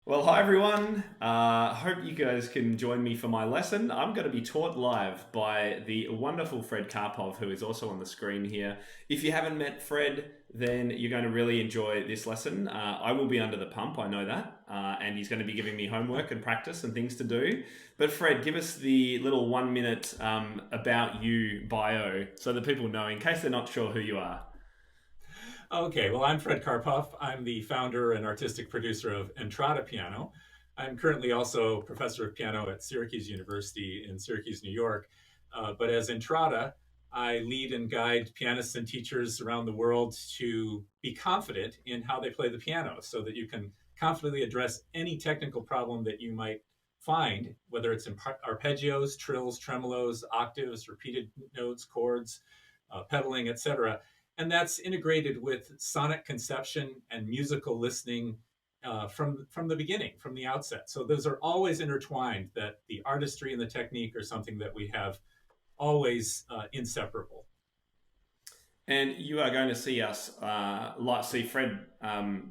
Well, hi everyone. Hope you guys can join me for my lesson. I'm going to be taught live by the wonderful Fred Karpoff, who is also on the screen here. If you haven't met Fred, then you're going to really enjoy this lesson. I will be under the pump, I know that, and he's going to be giving me homework and practice and things to do. But Fred, give us the little 1 minute about you bio so that people know, in case they're not sure who you are. Okay, well, I'm Fred Karpoff. I'm the founder and artistic producer of Entrada Piano. I'm currently also professor of piano at Syracuse University in Syracuse, New York. But as Entrada, I lead and guide pianists and teachers around the world to be confident in how they play the piano so that you can confidently address any technical problem that you might find, whether it's in arpeggios, trills, tremolos, octaves, repeated notes, chords, pedaling, etc. And that's integrated with sonic conception and musical listening from the beginning, from the outset. So those are always intertwined. That the artistry and the technique are something that we have always inseparable. And you are going to see us, see Fred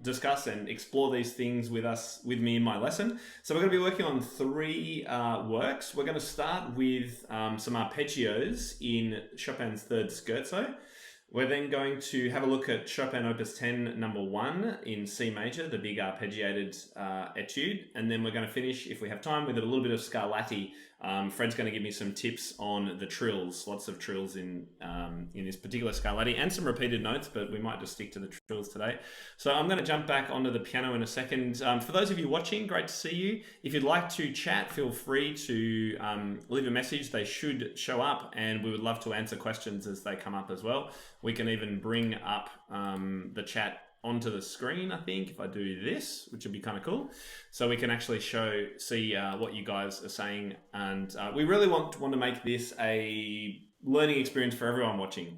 discuss and explore these things with me in my lesson. So we're going to be working on three works. We're going to start with some arpeggios in Chopin's Third Scherzo. We're then going to have a look at Chopin Opus 10 number 1 in C major, the big arpeggiated etude. And then we're going to finish, if we have time, with a little bit of Scarlatti. Fred's going to give me some tips on the trills, lots of trills in this particular Scarlatti, and some repeated notes, but we might just stick to the trills today. So I'm going to jump back onto the piano in a second. For those of you watching, great to see you. If you'd like to chat, feel free to leave a message. They should show up, and we would love to answer questions as they come up as well. We can even bring up the chat onto the screen, I think, if I do this, which would be kind of cool. So we can actually see what you guys are saying. And we really want to make this a learning experience for everyone watching.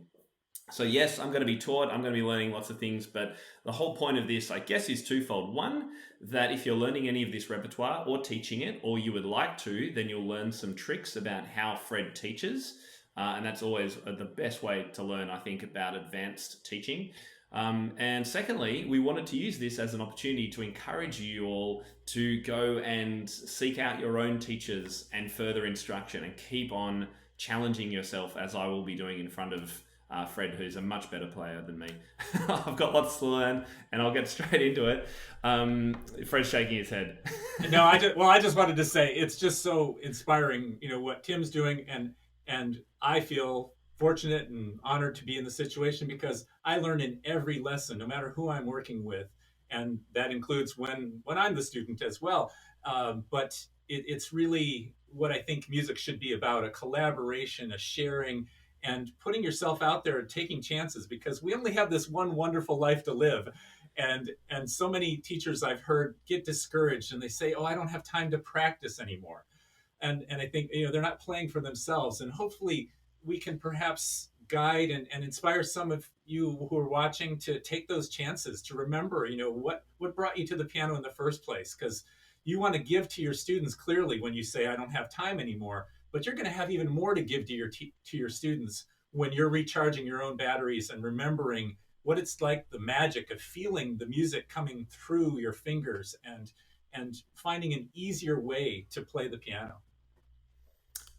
So yes, I'm going to be taught, I'm going to be learning lots of things, but the whole point of this, I guess, is twofold. One, that if you're learning any of this repertoire or teaching it, or you would like to, then you'll learn some tricks about how Fred teaches. And that's always the best way to learn, I think, about advanced teaching. And secondly, we wanted to use this as an opportunity to encourage you all to go and seek out your own teachers and further instruction and keep on challenging yourself, as I will be doing in front of Fred, who's a much better player than me. I've got lots to learn, and I'll get straight into it. Fred's shaking his head. No, I just wanted to say it's just so inspiring, what Tim's doing, and I feel fortunate and honored to be in the situation because I learn in every lesson, no matter who I'm working with, and that includes when I'm the student as well. But it's really what I think music should be about: a collaboration, a sharing, and putting yourself out there and taking chances because we only have this one wonderful life to live. And so many teachers I've heard get discouraged and they say, "Oh, I don't have time to practice anymore." And I think they're not playing for themselves. And hopefully we can perhaps guide and inspire some of you who are watching to take those chances, to remember what brought you to the piano in the first place, because you want to give to your students clearly when you say I don't have time anymore, but you're going to have even more to give to your students when you're recharging your own batteries and remembering what it's like, the magic of feeling the music coming through your fingers and finding an easier way to play the piano.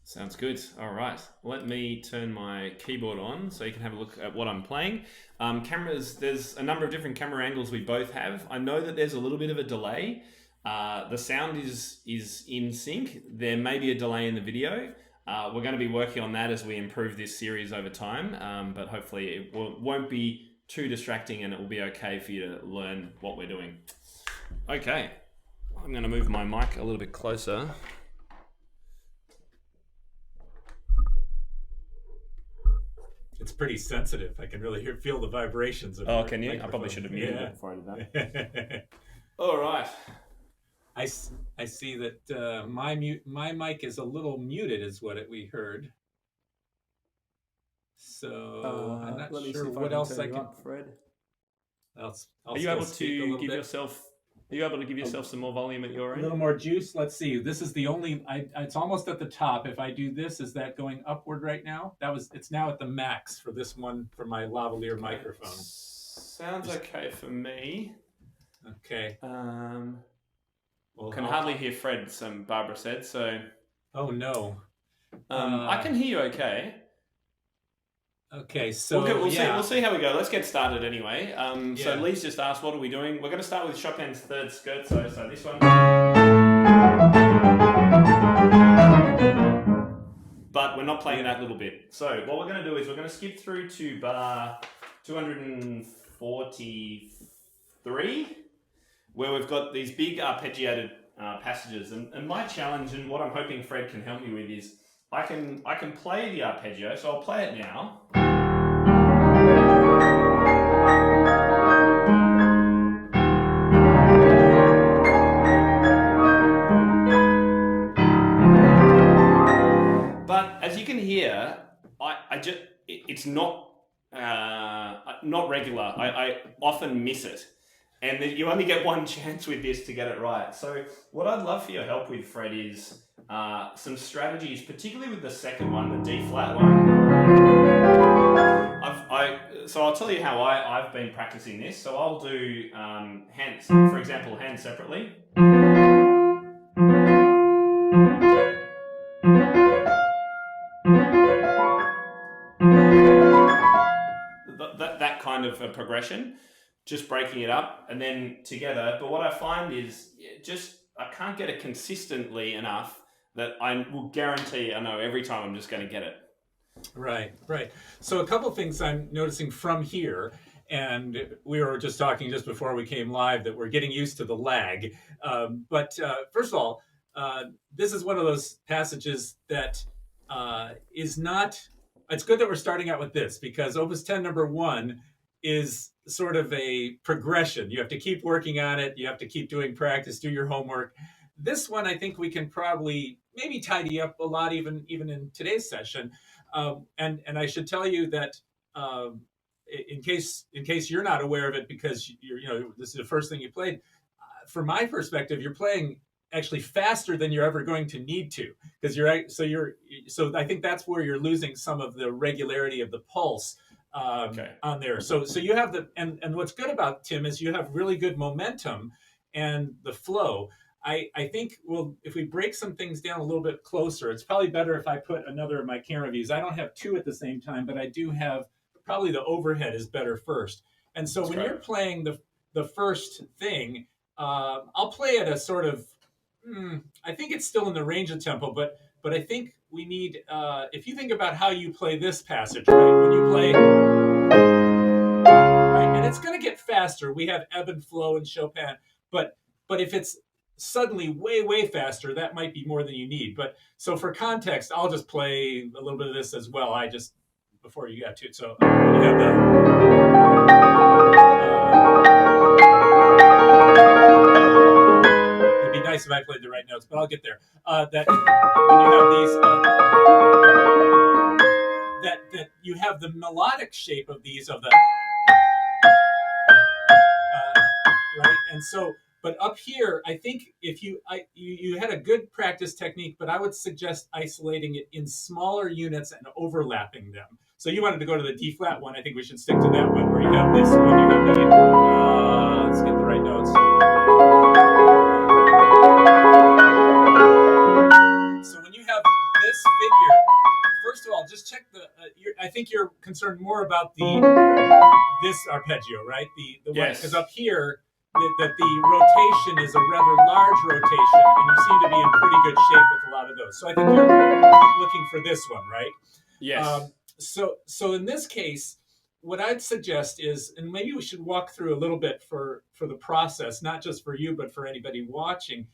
Sounds good. All right. Let me turn my keyboard on so you can have a look at what I'm playing. Cameras, there's a number of different camera angles we both have. I know that there's a little bit of a delay. The sound is in sync. There may be a delay in the video. We're going to be working on that as we improve this series over time, but hopefully it won't be too distracting and it will be okay for you to learn what we're doing. Okay. I'm going to move my mic a little bit closer. It's pretty sensitive. I can really feel the vibrations of Oh, your can you? I microphone. probably should have muted it before I did that. Yeah. All right. I see that my mic is a little muted, is what we heard. So I'm not Let me see sure if what can else turn I you can. up, Fred. I'll Are you still able speak a to little give bit. yourself? Are you able to give yourself some more volume at your A end? little more juice. Let's see. This is the only. It's almost at the top. If I do this, is that going upward right now? It's now at the max for this one for my lavalier microphone. Sounds okay for me. Okay. can hardly hear Fred, Barbara said, so... Oh, no. I can hear you okay. Okay, so we'll see how we go. Let's get started anyway. So Yeah. Lee's just asked, what are we doing? We're going to start with Chopin's third scherzo, so this one. But we're not playing that little bit. So what we're going to do is we're going to skip through to bar 243, where we've got these big arpeggiated passages. And my challenge, and what I'm hoping Fred can help me with, is I can play the arpeggio, so I'll play it now. But as you can hear, it's not regular. I often miss it. And you only get one chance with this to get it right. So what I'd love for your help with, Fred, is some strategies, particularly with the second one, the D flat one. So I'll tell you how I've been practicing this. So I'll do hands, for example, hands separately. That kind of a progression. Just breaking it up and then together. But what I find is I can't get it consistently enough that I will guarantee I know every time I'm just going to get it. Right. So a couple things I'm noticing from here, and we were just talking just before we came live that we're getting used to the lag. But first of all, this is one of those passages that is not... It's good that we're starting out with this, because Opus 10 number 1 is sort of a progression. You have to keep working on it. You have to keep doing practice, do your homework. This one, I think we can probably maybe tidy up a lot, even in today's session. And I should tell you that in case you're not aware of it, because this is the first thing you played. From my perspective, you're playing actually faster than you're ever going to need to, because so I think that's where you're losing some of the regularity of the pulse on there. So you have and what's good about Tim is you have really good momentum and the flow. I think if we break some things down a little bit closer, it's probably better if I put another of my camera views. I don't have two at the same time, but I do have, probably the overhead is better first. And so when you're playing the first thing, I'll play at a sort of, I think it's still in the range of tempo, but I think we need, if you think about how you play this passage, right? When you play, right, and it's going to get faster. We have ebb and flow in Chopin, but if it's suddenly way faster, that might be more than you need. But so for context, I'll just play a little bit of this as well. Before you got to it, so you have it'd be nice if I played the right notes, but I'll get there. That when you have these, that you have the melodic shape of these right, and so. But up here, I think if you had a good practice technique, but I would suggest isolating it in smaller units and overlapping them. So you wanted to go to the D flat one. I think we should stick to that one where you have this one. You have the let's get the right notes. So when you have this figure, first of all, just check I think you're concerned more about this arpeggio, right? The one, because up here. That the rotation is a rather large rotation, and you seem to be in pretty good shape with a lot of those. So I think you're looking for this one, right? Yes. So in this case, what I'd suggest is, and maybe we should walk through a little bit for the process, not just for you, but for anybody watching.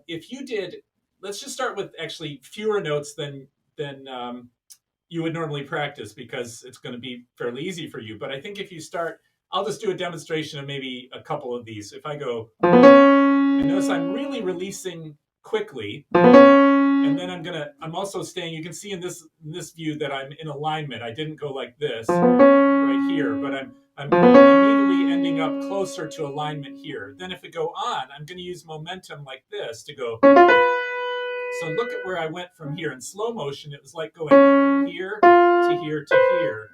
If you did, let's just start with actually fewer notes than you would normally practice, because it's going to be fairly easy for you. But I think if you start, I'll just do a demonstration of maybe a couple of these. If I go, and notice I'm really releasing quickly, and then I'm also staying, you can see in this view that I'm in alignment. I didn't go like this right here, but I'm immediately ending up closer to alignment here. Then if we go on, I'm going to use momentum like this to go. So look at where I went from here. In slow motion, it was like going here to here to here,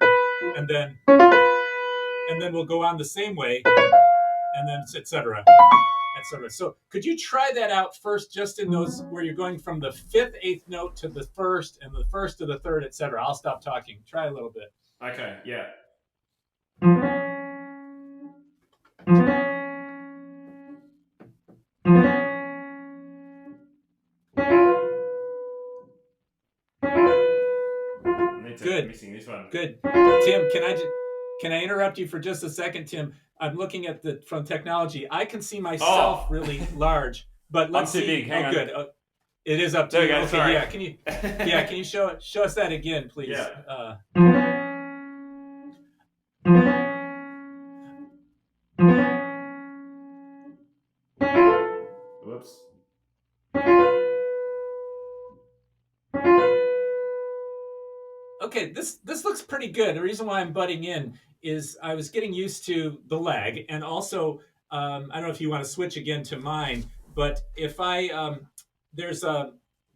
and then we'll go on the same way, and then etc. etc. So could you try that out first, just in those where you're going from the fifth, eighth note to the first, and the first to the third, etc. I'll stop talking. Try a little bit. Okay, yeah. Good. Missing this one. Good. Tim, can I interrupt you for just a second, Tim? I'm looking at from technology. I can see myself really large, but let's see. I'm too big. Hang on. Good. It is up to you. Go, okay, sorry. yeah. Can you show us that again, please? Yeah. Whoops. Okay, this looks pretty good. The reason why I'm butting in is I was getting used to the lag, and also I don't know if you want to switch again to mine, but if I there's a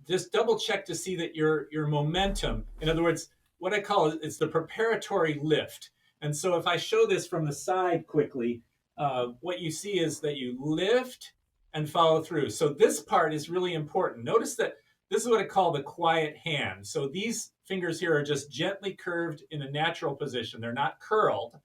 just double check to see that your momentum, in other words, what I call it's the preparatory lift. And so if I show this from the side quickly, what you see is that you lift and follow through. So this part is really important. Notice that this is what I call the quiet hand. So these fingers here are just gently curved in a natural position. They're not curled.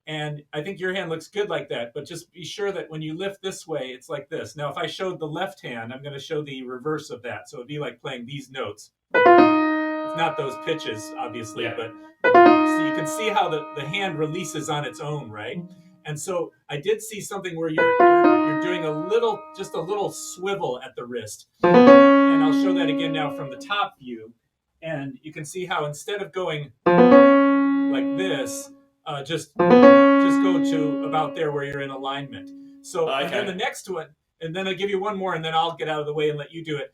And I think your hand looks good like that, but just be sure that when you lift this way, it's like this. Now, if I showed the left hand, I'm going to show the reverse of that. So it'd be like playing these notes. It's not those pitches, obviously, Yeah. but so you can see how the hand releases on its own, right? And so I did see something where you're doing just a little swivel at the wrist. And I'll show that again now from the top view. And you can see how instead of going like this, just go to about there where you're in alignment. So Okay. And then the next one, and then I'll give you one more, and then I'll get out of the way and let you do it.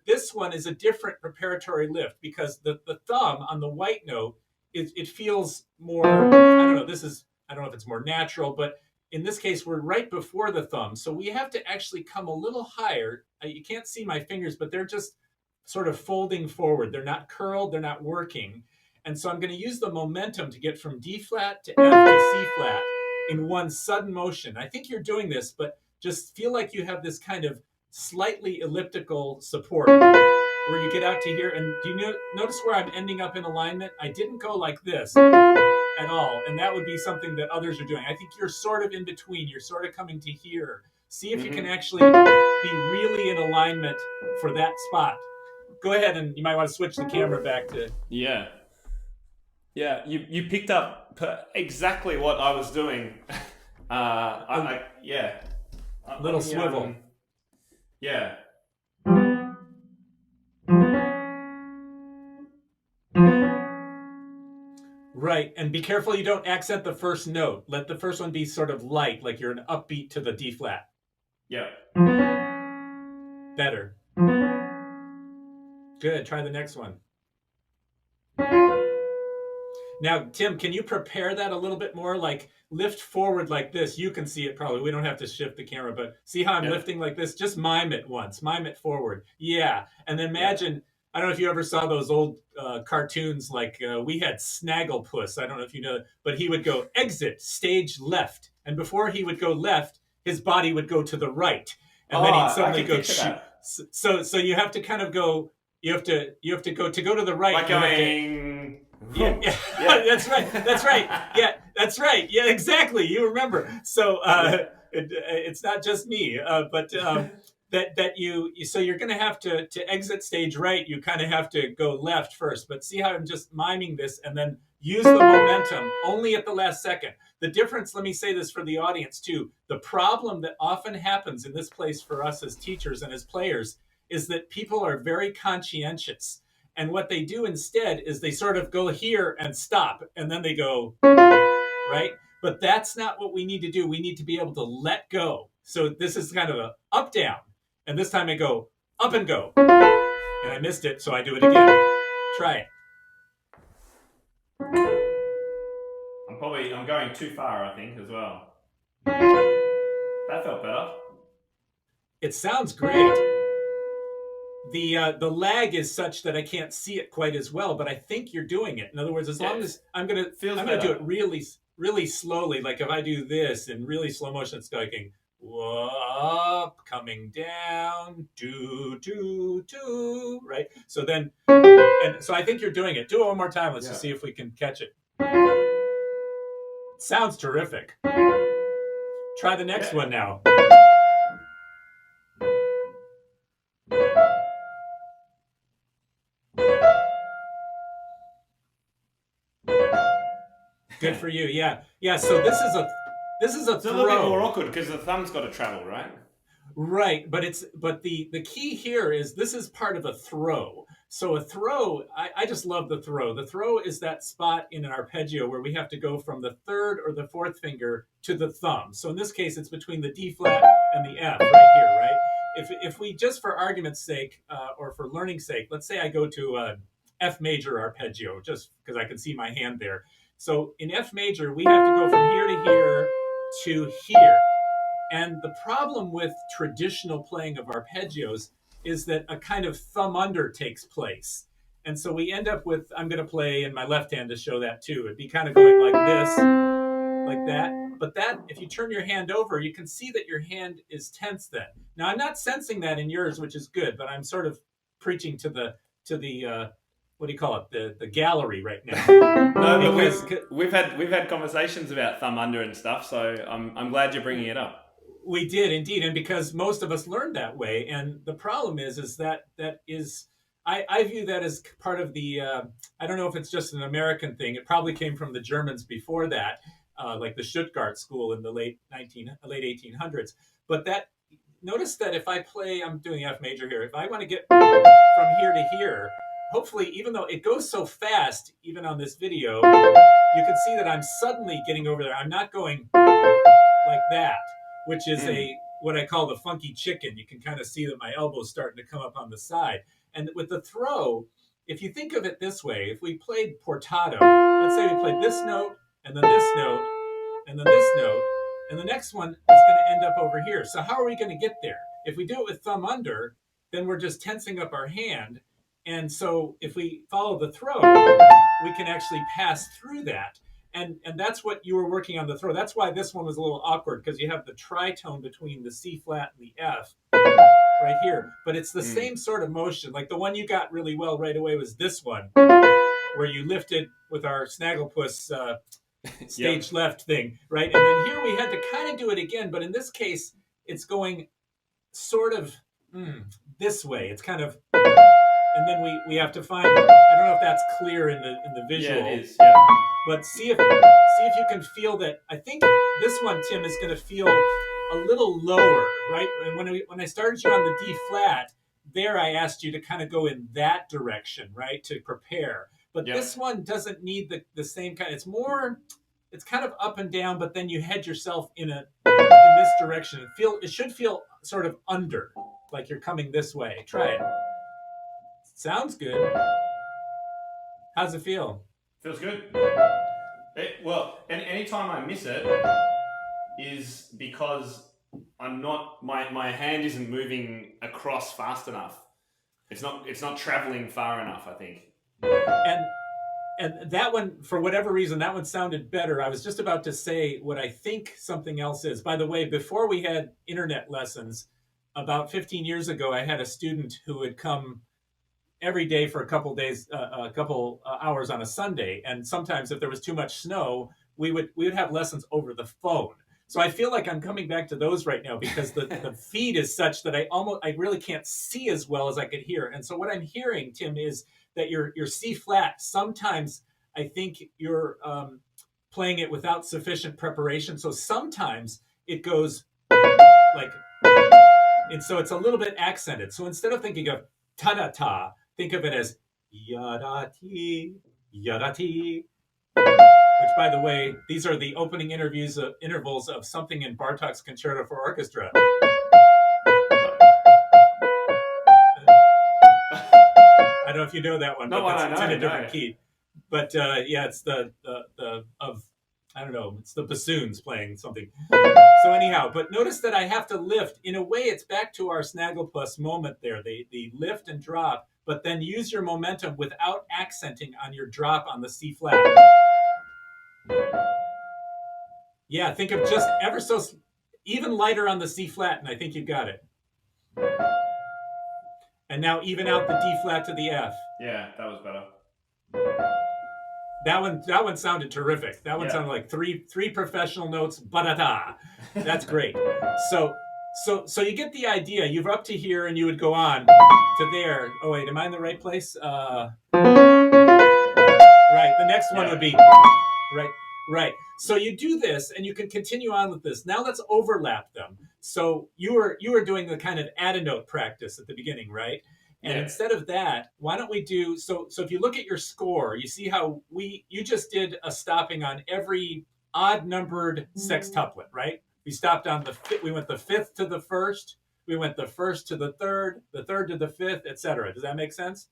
This one is a different preparatory lift because the thumb on the white note, it feels more, I don't know if it's more natural, but in this case, we're right before the thumb. So we have to actually come a little higher. You can't see my fingers, but they're just sort of folding forward. They're not curled, they're not working. And so I'm going to use the momentum to get from D flat to F to C flat in one sudden motion. I think you're doing this, but just feel like you have this kind of slightly elliptical support where you get out to here. And do you notice where I'm ending up in alignment? I didn't go like this at all. And that would be something that others are doing. I think you're sort of in between. You're sort of coming to here. See if you can actually be really in alignment for that spot. Go ahead, and you might want to switch the camera back to... Yeah. Yeah, you picked up exactly what I was doing. Yeah. Little swivel. Yeah. Right, and be careful you don't accent the first note. Let the first one be sort of light, like you're an upbeat to the D flat. Yeah. Better. Good, try the next one. Now, Tim, can you prepare that a little bit more? Like lift forward like this. You can see it probably. We don't have to shift the camera, but see how I'm lifting like this? Just mime it once. Mime it forward. Yeah. And then imagine, I don't know if you ever saw those old cartoons, like we had Snagglepuss. I don't know if you know, but he would go exit, stage left. And before he would go left, his body would go to the right. And then he'd suddenly go shoot. So you have to kind of go, you have to go to the right. Like going... Yeah. That's right. Yeah, that's right. Yeah, exactly. You remember. So it's not just me, but that you. So you're going to have to exit stage right. You kind of have to go left first. But see how I'm just miming this, and then use the momentum only at the last second. The difference. Let me say this for the audience too. The problem that often happens in this place for us as teachers and as players is that people are very conscientious. And what they do instead is they sort of go here and stop, and then they go, right? But that's not what we need to do. We need to be able to let go. So this is kind of a up, down. And this time I go up and go. And I missed it, so I do it again. Try it. I'm going too far, I think, as well. That felt better. It sounds great. The lag is such that I can't see it quite as well, but I think you're doing it. In other words, as long as I'm gonna do it really, really slowly. Like if I do this in really slow motion, it's going up, coming down, do, do, do, right? So then, and so I think you're doing it. Do it one more time. Let's just see if we can catch it. Sounds terrific. Try the next one now. Good for you. Yeah. Yeah. So this is a It's a little bit more awkward because the thumb's got to travel, right? Right, but the key here is this is part of a throw. So a throw, I just love the throw. The throw is that spot in an arpeggio where we have to go from the third or the fourth finger to the thumb. So in this case, it's between the D flat and the F right here, right? If we just for argument's sake or for learning's sake, let's say I go to a F major arpeggio, just because I can see my hand there. So in F major, we have to go from here to here to here. And the problem with traditional playing of arpeggios is that a kind of thumb under takes place. And so we end up with, I'm going to play in my left hand to show that too. It'd be kind of going like this, like that. But that, if you turn your hand over, you can see that your hand is tense then. Now, I'm not sensing that in yours, which is good, but I'm sort of preaching to the what do you call it? The gallery right now. No, but we've had conversations about thumb under and stuff, so I'm glad you're bringing it up. We did indeed, and because most of us learned that way, and the problem is that I view that as part of the I don't know if it's just an American thing. It probably came from the Germans before that, like the Stuttgart school in the late 1800s. But that notice that if I play, I'm doing F major here. If I want to get from here to here, hopefully, even though it goes so fast, even on this video, you can see that I'm suddenly getting over there. I'm not going like that, which is what I call the funky chicken. You can kind of see that my elbow's starting to come up on the side. And with the throw, if you think of it this way, if we played portato, let's say we played this note, and then this note, and then this note, and the next one is going to end up over here. So how are we going to get there? If we do it with thumb under, then we're just tensing up our hand. And so if we follow the throw, we can actually pass through that. And that's what you were working on the throw. That's why this one was a little awkward, because you have the tritone between the C flat and the F right here. But it's the same sort of motion. Like the one you got really well right away was this one, where you lifted with our Snagglepuss stage left thing, right? And then here we had to kind of do it again, but in this case, it's going sort of this way. It's kind of, and then we have to find. I don't know if that's clear in the visual. Yeah, it is. Yeah. But see if you can feel that. I think this one, Tim, is going to feel a little lower, right? And when I started you on the D flat, there I asked you to kind of go in that direction, right, to prepare. But this one doesn't need the same kind. It's kind of up and down, but then you head yourself in this direction. It should feel sort of under, like you're coming this way. Try it. Sounds good. How's it feel? Feels good. And anytime I miss it is because I'm not my hand isn't moving across fast enough. It's not traveling far enough, I think. And that one, for whatever reason, that one sounded better. I was just about to say what I think something else is. By the way, before we had internet lessons, about 15 years ago, I had a student who would come every day for a couple days, hours on a Sunday. And sometimes if there was too much snow, we would have lessons over the phone. So I feel like I'm coming back to those right now because the feed is such that I really can't see as well as I could hear. And so what I'm hearing, Tim, is that your C flat, sometimes I think you're playing it without sufficient preparation. So sometimes it goes like, and so it's a little bit accented. So instead of thinking of ta-da-ta, think of it as yada-ti, yada-ti. Which, by the way, these are the opening intervals of something in Bartók's Concerto for Orchestra. I don't know if you know that one, but it's in a different key. But it's it's the bassoons playing something. So anyhow, but notice that I have to lift. In a way, it's back to our Snagglepuss moment there. The lift and drop, but then use your momentum without accenting on your drop on the C flat. Yeah, think of just ever so, even lighter on the C flat, and I think you've got it. And now even out the D flat to the F. Yeah, that was better. That one sounded terrific. That one sounded like three professional notes. Ba-da-da. That's great. So you get the idea. You're up to here, and you would go on to there. Oh wait, am I in the right place? Right. The next one would be right. So you do this, and you can continue on with this. Now let's overlap them. So you were doing the kind of add a note practice at the beginning, right? And instead of that, why don't we do so if you look at your score, you see how you just did a stopping on every odd numbered sextuplet, right? We stopped on we went the fifth to the first, we went the first to the third to the fifth, etc. Does that make sense?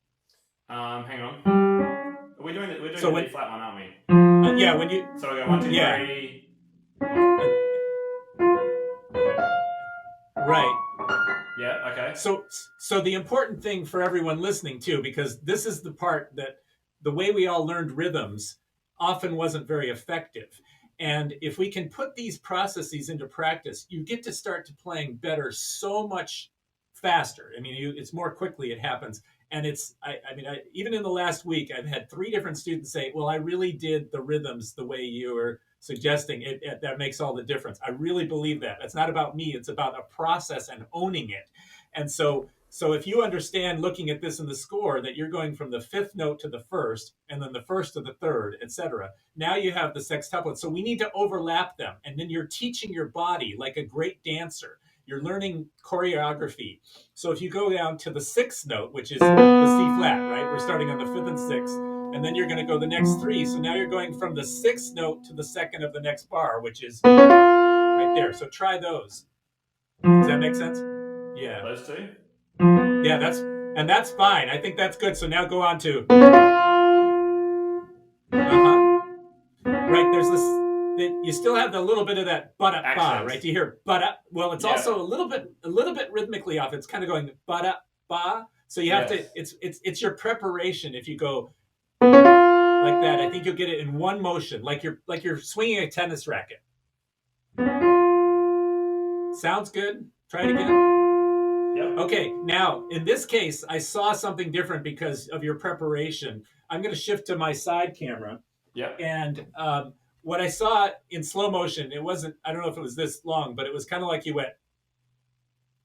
Hang on. We're doing the B flat one, aren't we? Yeah, when you so we go 1, 2, 3. Right. Yeah, okay. So the important thing for everyone listening too, because this is the part that the way we all learned rhythms often wasn't very effective. And if we can put these processes into practice, you get to start to playing better so much faster. I mean, it's more quickly it happens. And even in the last week, I've had 3 different students say, well, I really did the rhythms the way you were suggesting. That makes all the difference. I really believe that. It's not about me. It's about a process and owning it. And so if you understand looking at this in the score that you're going from the 5th note to the 1st, and then the 1st to the 3rd, etc., now you have the sextuplet. So we need to overlap them. And then you're teaching your body like a great dancer. You're learning choreography. So if you go down to the 6th note, which is the C flat, right? We're starting on the 5th and 6th, and then you're going to go the next 3. So now you're going from the 6th note to the 2nd of the next bar, which is right there. So try those. Does that make sense? Yeah. Those 2? Yeah, that's fine. I think that's good. So now go on to right. There's this. You still have the little bit of that but ba, right? Do you hear but up? Well, it's also a little bit rhythmically off. It's kind of going but up ba. So you have to. It's your preparation. If you go like that, I think you'll get it in one motion, like you're swinging a tennis racket. Sounds good. Try it again. Yep. Okay, now in this case, I saw something different because of your preparation. I'm going to shift to my side camera. Yep. And what I saw in slow motion, it wasn't, I don't know if it was this long, but it was kind of like you went,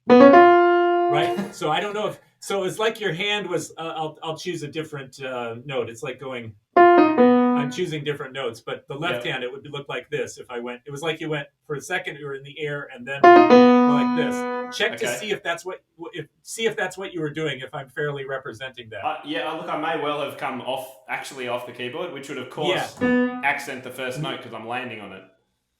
right? So I don't know if, so it's like your hand was, I'll choose a different note. It's like going, I'm choosing different notes, but the left hand, it would look like this. If I went, it was like you went for a second, you were in the air, and then like this. Check to see if that's what you were doing. If I'm fairly representing that. Look, I may well have come off the keyboard, which would of course accent the first note because I'm landing on it.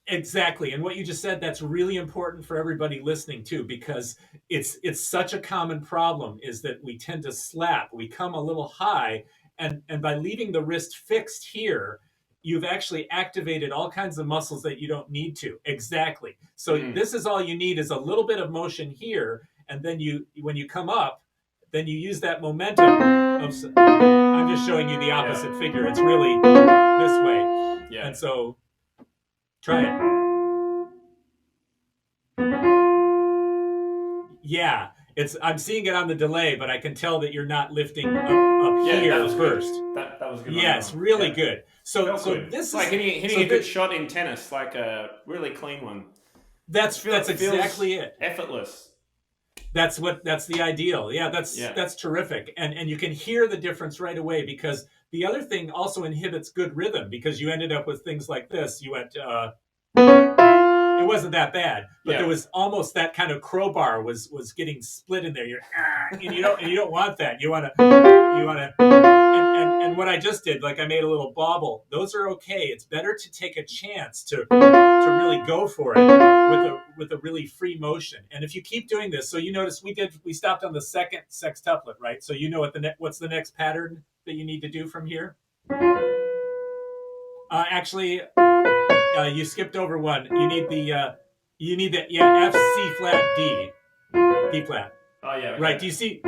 Exactly, and what you just said, that's really important for everybody listening too, because it's such a common problem is that we tend to slap, we come a little high. And by leaving the wrist fixed here, you've actually activated all kinds of muscles that you don't need to. Exactly. So this is all you need is a little bit of motion here. And then when you come up, then you use that momentum. I'm just showing you the opposite figure. It's really this way. Yeah. And so try it. Yeah. I'm seeing it on the delay, but I can tell that you're not lifting up here first. That was good. Yes, really good. So good. This is like hitting a good shot in tennis, like a really clean one. That's exactly it. Effortless. That's the ideal. Yeah, that's terrific. And you can hear the difference right away, because the other thing also inhibits good rhythm, because you ended up with things like this. You went it wasn't that bad, but there was almost that kind of crowbar was getting split in there. And you don't want that. You want to and what I just did, like I made a little bobble. Those are okay. It's better to take a chance to really go for it with a really free motion. And if you keep doing this, so you notice we stopped on the 2nd sextuplet, right? So you know what's the next pattern that you need to do from here? Actually, you skipped over one. You need the F, C flat, D flat. Oh yeah. Okay. Right. Do you see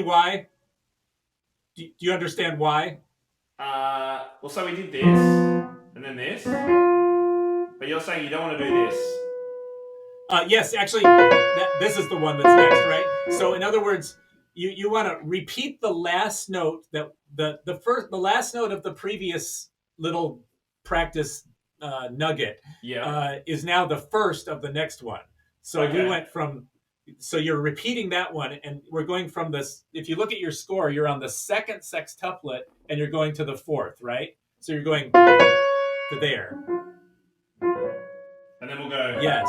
why? Do you understand why? Well, so we did this and then this, but you're saying you don't want to do this. Yes, actually, this is the one that's next, right? So, in other words, you want to repeat the last note that the last note of the previous little practice nugget Yeah. is now the first of the next one. So we Okay. went from. So you're repeating that one, and we're going from this. If you look at your score, you're on the second sextuplet, and you're going to the fourth, right? So you're going to there. And then we'll go. Yes.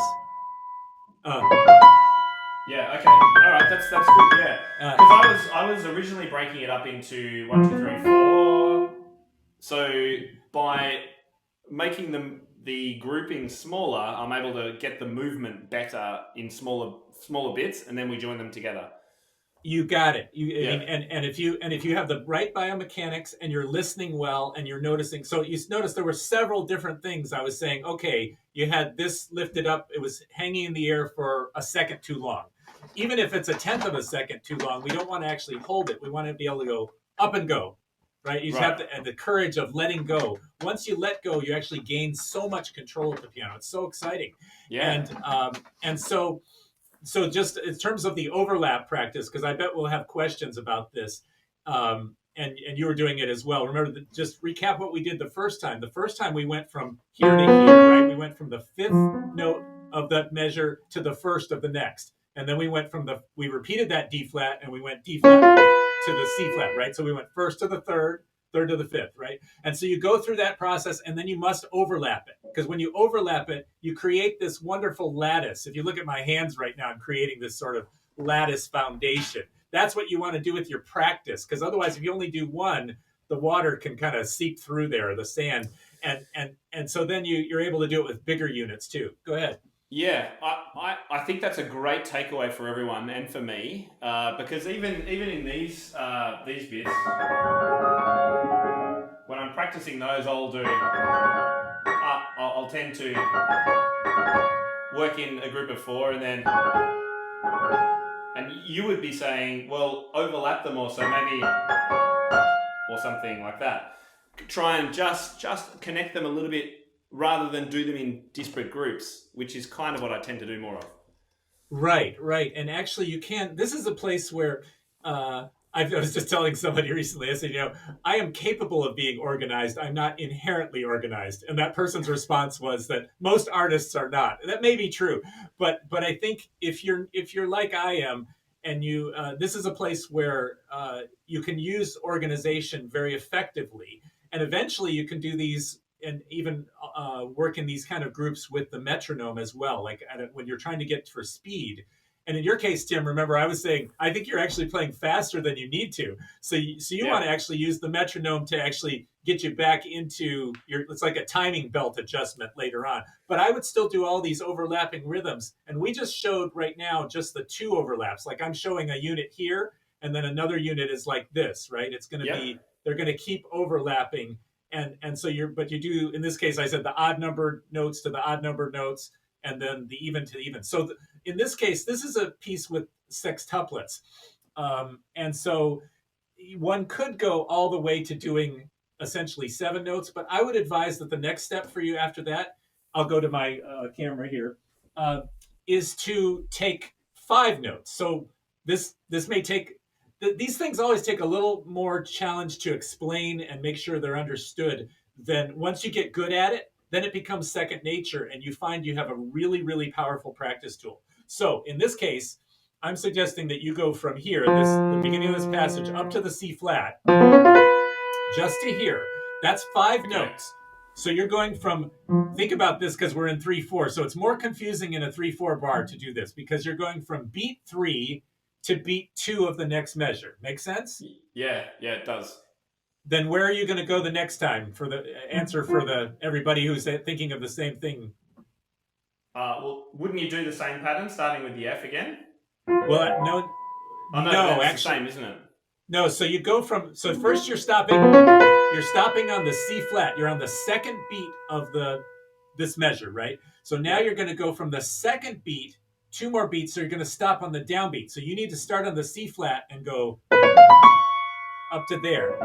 Yeah. Okay. All right. That's good. Yeah. Uh, Because I was originally breaking it up into 1, 2, 3, 4. So by making the grouping smaller, I'm able to get the movement better in smaller bits, and then we join them together. You got it. I Yeah. mean, and if you have the right biomechanics and you're listening well and you're noticing, so you notice there were several different things. I was saying, okay, you had this lifted up, it was hanging in the air for a second too long. Even if it's a tenth of a second too long, we don't want to actually hold it. We want to be able to go up and go, right? You just have Right. to, and the courage of letting go. Once you let go, you actually gain so much control of the piano. It's so exciting, Yeah. and so just in terms of the overlap practice, because I bet we'll have questions about this, and you were doing it as well. Remember, just recap what we did the first time. The first time we went from here to here, right? We went from the fifth note of that measure to the first of the next, and then we repeated that D flat, and we went D flat to the C flat, right? So we went first to the third, third to the fifth, right? And so you go through that process, and then you must overlap it, because when you overlap it, you create this wonderful lattice. If you look at my hands right now, I'm creating this sort of lattice foundation. That's what you want to do with your practice, because otherwise, if you only do one, the water can kind of seep through there, the sand, and so then you're able to do it with bigger units too. Go ahead. Yeah, I think that's a great takeaway for everyone and for me, because even in these bits, when I'm practicing those, I'll tend to work in a group of four, and you would be saying, well, overlap them or so maybe, or something like that. Try and just connect them a little bit rather than do them in disparate groups, which is kind of what I tend to do more of. Right, right. And actually, you can. This is a place where I was just telling somebody recently. I said, I am capable of being organized. I'm not inherently organized. And that person's response was that most artists are not. That may be true, but I think if you're like I am, and this is a place where you can use organization very effectively, and eventually you can do these and even work in these kind of groups with the metronome as well, like when you're trying to get for speed. And in your case, Tim, remember I was saying I think you're actually playing faster than you need to. So you Yeah. want to actually use the metronome to actually get you back into your. It's like a timing belt adjustment later on. But I would still do all these overlapping rhythms, and we just showed right now just the two overlaps. Like I'm showing a unit here, and then another unit is like this, right? It's going to Yep. be they're going to keep overlapping, and so you do, in this case I said the odd numbered notes to the odd numbered notes, and then the even to the even. So in this case, this is a piece with sextuplets, and so one could go all the way to doing essentially seven notes, but I would advise that the next step for you after that, I'll go to my camera here, uh, is to take five notes. So this may take these things always take a little more challenge to explain and make sure they're understood. Then once you get good at it, then it becomes second nature, and you find you have a really, really powerful practice tool. So in this case, I'm suggesting that you go from here, the beginning of this passage, up to the C flat, just to here. That's five Okay. notes. So you're going from, think about this because we're in 3/4. So it's more confusing in a 3/4 bar to do this because you're going from beat 3 to beat 2 of the next measure. Make sense? Yeah, it does. Then where are you going to go the next time for the answer for the everybody who's thinking of the same thing? Well, wouldn't you do the same pattern starting with the F again? Well, no, Oh no, no, that's the actually, same, isn't it? no. So you go from, so first you're stopping on the C flat. You're on the second beat of this measure, right? So now you're going to go from the second beat, two more beats. So you're going to stop on the downbeat. So you need to start on the C flat and go up to there.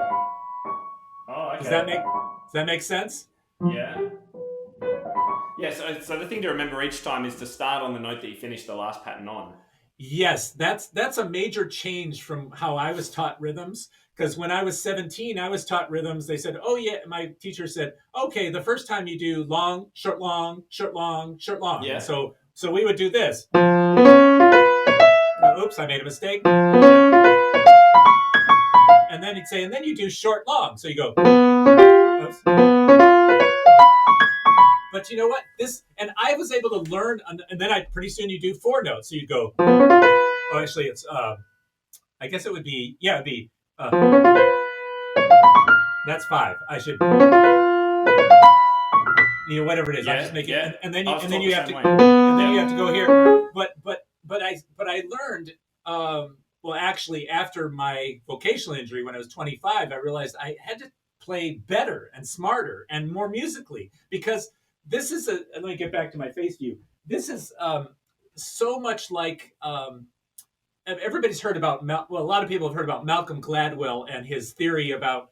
Oh, okay. Does that make sense? Yeah. Yeah, so the thing to remember each time is to start on the note that you finished the last pattern on. Yes, that's a major change from how I was taught rhythms. Because when I was 17, I was taught rhythms. They said, "Oh yeah," my teacher said, "Okay, the first time you do long, short, long, short, long, short, long," and Yeah. so we would do this. Oops, I made a mistake. And then he'd say, and then you do short, long. So you go. Oops. But you know what? And I was able to learn, and then pretty soon you do four notes. So you go. Oh, actually, it's. I guess it would be. Yeah, it'd be. That's five. I should. Whatever it is. I'm just making. Yeah. And then And then you have to. And then you have to go here. But I learned. Well, actually, after my vocational injury, when I was 25, I realized I had to play better and smarter and more musically, because this is a. Let me get back to my face view. This is so much like. Everybody's heard about. Well, a lot of people have heard about Malcolm Gladwell and his theory about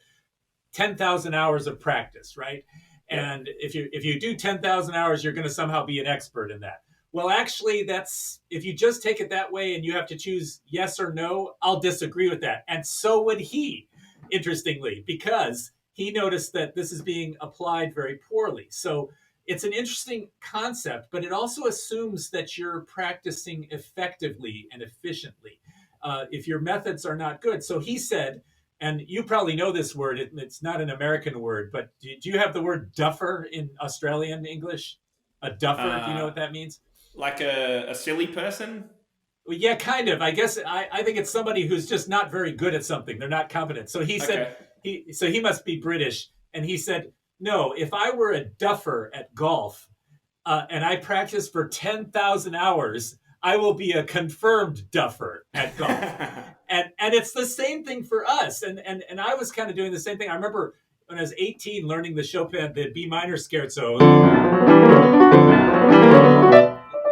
10,000 hours of practice, right? Yeah. And if you do 10,000 hours, you're going to somehow be an expert in that. Well, actually, that's if you just take it that way and you have to choose yes or no, I'll disagree with that. And so would he, interestingly, because he noticed that this is being applied very poorly. So it's an interesting concept, but it also assumes that you're practicing effectively and efficiently. If your methods are not good. So he said, and you probably know this word. It's not an American word, but do you have the word duffer in Australian English? A duffer, do you know Uh, what that means? like a silly person. Well, yeah, kind of. I guess I think it's somebody who's just not very good at something. They're not competent. So he said Okay. he must be British, and he said, no, if I were a duffer at golf, and I practice for 10,000 hours, I will be a confirmed duffer at golf. And it's the same thing for us. And I was kind of doing the same thing. I remember when I was 18 learning the Chopin, the B minor scherzo,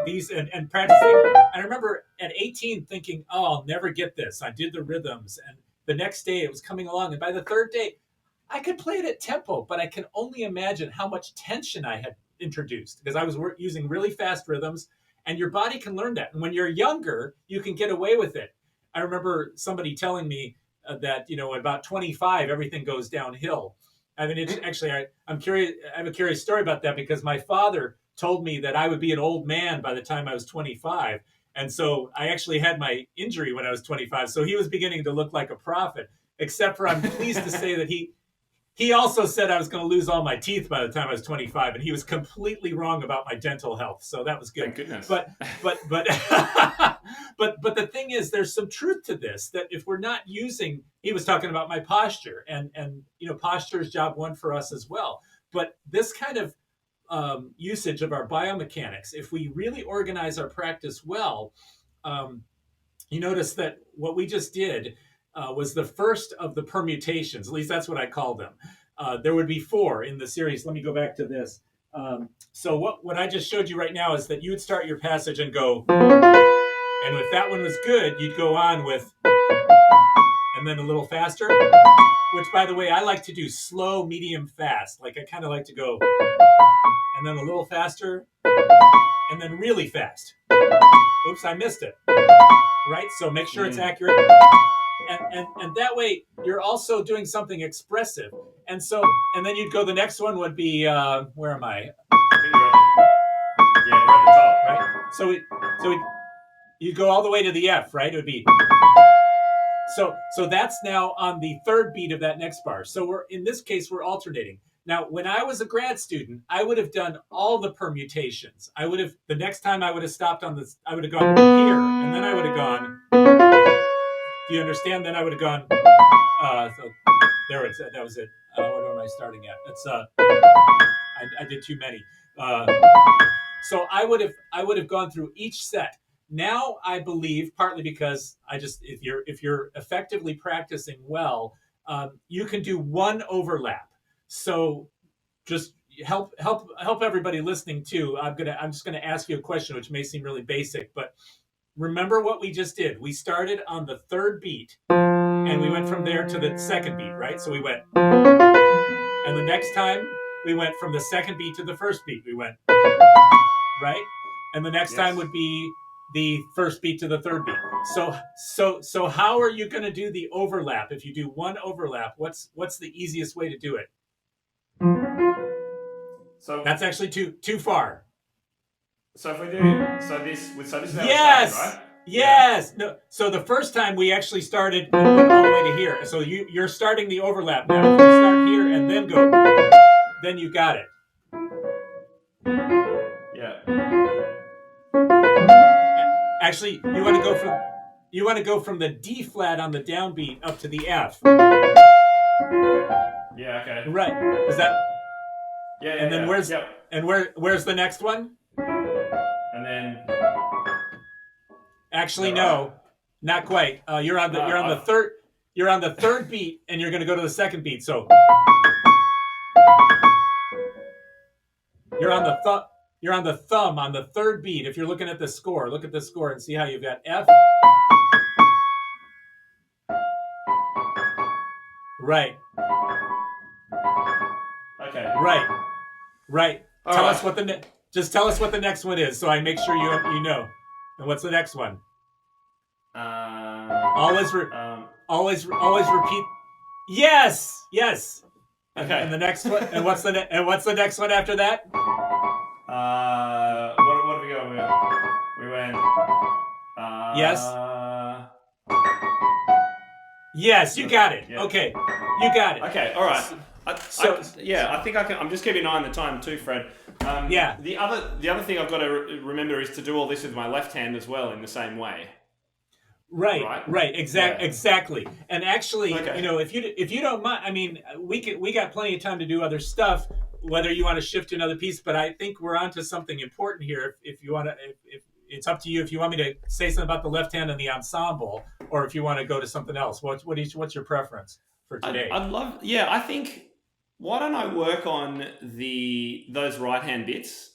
these and practicing. And I remember at 18 thinking, oh, I'll never get this. I did the rhythms, and the next day it was coming along, and by the third day, I could play it at tempo, but I can only imagine how much tension I had introduced because I was using really fast rhythms, and your body can learn that. And when you're younger, you can get away with it. I remember somebody telling me that at about 25, everything goes downhill. I mean, it's actually I'm curious. I have a curious story about that because my father told me that I would be an old man by the time I was 25. And so I actually had my injury when I was 25. So he was beginning to look like a prophet, except for I'm pleased to say that he also said I was going to lose all my teeth by the time I was 25, and he was completely wrong about my dental health. So that was good. Thank goodness. But but the thing is, there's some truth to this. That if we're not using, he was talking about my posture, and posture is job one for us as well. But this kind of usage of our biomechanics, if we really organize our practice well, you notice that what we just did was the first of the permutations. At least that's what I call them. There would be four in the series. Let me go back to this. So what I just showed you right now is that you would start your passage and go, and if that one was good, you'd go on with, and then a little faster, which, by the way, I like to do slow, medium, fast. Like I kind of like to go, and then a little faster, and then really fast. Oops, I missed it. Right? So make sure it's accurate. And that way you're also doing something expressive. And then you'd go, the next one would be, where am I? Yeah, we're at the top. Right? So you'd go all the way to the F, right? It would be. So that's now on the third beat of that next bar. So in this case, we're alternating. Now, when I was a grad student, I would have done all the permutations. The next time I would have stopped on this, I would have gone here, and then I would have gone. Do you understand? Then I would have gone. So there it is. That was it. What am I starting at? It's I did too many. So I would have gone through each set. Now I believe, partly because if you're effectively practicing well, you can do one overlap. So just help everybody listening too. I'm just gonna ask you a question, which may seem really basic, but remember what we just did. We started on the third beat, and we went from there to the second beat, right? So we went, and the next time we went from the second beat to the first beat. We went right, and the next time Yes. would be the first beat to the third beat. So how are you going to do the overlap? If you do one overlap, what's the easiest way to do it? So That's actually too far. so if we do so this is how we started, Yes. right? Yeah. Yes. No. So the first time we actually started and went all the way to here. So you're starting the overlap now. If you start here and then go, then you got it. Yeah. Actually, you want to go from the D flat on the downbeat up to the F. Yeah. Okay. Right. Is that? Yeah. And then where's the next one? And then. Actually, Right? no, not quite. You're on the third beat, and you're going to go to the second beat. So you're on the thumb on the third beat. If you're looking at the score, look at the score and see how you've got F. Right. Okay. Right. All tell right. us what the just tell us what the next one is, so I make sure you know. And what's the next one? Always repeat. Yes. Okay. And the next one. And what's the next one after that? What did we go with? We went. Yes. Yes, you got it. Yeah. Okay, you got it. Okay. All right. I think I can. I'm just keeping an eye on the time too, Fred. Yeah. The other thing I've got to remember is to do all this with my left hand as well in the same way. Right. Exactly. And actually, Okay. if you don't mind, I mean, we got plenty of time to do other stuff. Whether you want to shift to another piece, but I think we're onto something important here. If you want to, if it's up to you. If you want me to say something about the left hand and the ensemble, or if you want to go to something else, what's your preference for today? I'd love. Yeah, I think. Why don't I work on those right hand bits,